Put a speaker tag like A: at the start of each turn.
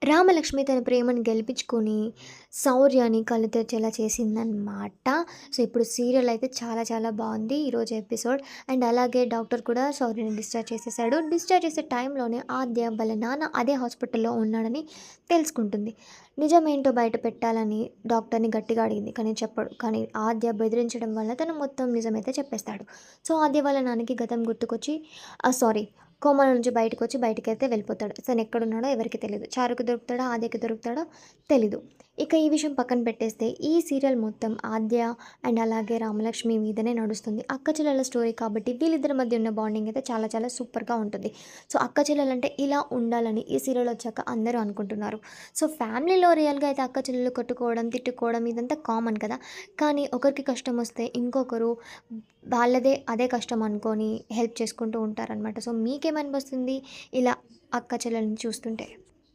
A: రామలక్ష్మి తన ప్రేమను గెలిపించుకొని శౌర్యాని కళ్ళు తెరిచేలా చేసిందనమాట. సో, ఇప్పుడు సీరియల్ అయితే చాలా చాలా బావుంది ఈరోజు ఎపిసోడ్. అండ్ అలాగే డాక్టర్ కూడా శౌర్యని డిశ్చార్జ్ చేసేసాడు. డిశ్చార్జ్ చేసే టైంలోనే ఆద్య వాళ్ళ నాన్న అదే హాస్పిటల్‌లో ఉన్నాడని తెలుసుకుంటుంది. నిజమేంటో బయట పెట్టాలని డాక్టర్‌ని గట్టిగా అడిగింది. కానీ చెప్పడు. కానీ ఆద్య బెదిరించడం వల్ల తను మొత్తం నిజమైతే చెప్పేస్తాడు. సో, ఆద్య వాళ్ళ నాన్నకి గతం గుర్తుకొచ్చి సారీ, కోమాలో నుంచి బయటకొచ్చి బయటికైతే వెళ్ళిపోతాడు. తనెక్కడున్నాడో ఎవరికీ తెలీదు. చారుకి దొరుకుతాడా? ఆద్యకి దొరుకుతాడో తెలీదు. ఇక ఈ విషయం పక్కన పెట్టేస్తే ఈ సీరియల్ మొత్తం ఆద్య అండ్ అలాగే రామలక్ష్మి మీదనే నడుస్తుంది. అక్క చెల్లెల స్టోరీ కాబట్టి వీళ్ళిద్దరి మధ్య ఉన్న బాండింగ్ అయితే చాలా చాలా సూపర్‌గా ఉంటుంది. సో, అక్క చెల్లెలంటే ఇలా ఉండాలని ఈ సీరియల్ వచ్చాక అందరూ అనుకుంటున్నారు. సో, ఫ్యామిలీలో రియల్‌గా అయితే అక్క చెల్లెలు కొట్టుకోవడం, తిట్టుకోవడం ఇదంతా కామన్ కదా! కానీ ఒకరికి కష్టమొస్తే ఇంకొకరు వాళ్ళదే అదే కష్టం అనుకోని హెల్ప్ చేసుకుంటూ ఉంటారనమాట. సో, మీకేమనిపిస్తుంది ఇలా అక్క చెల్లెల్ని చూస్తుంటే?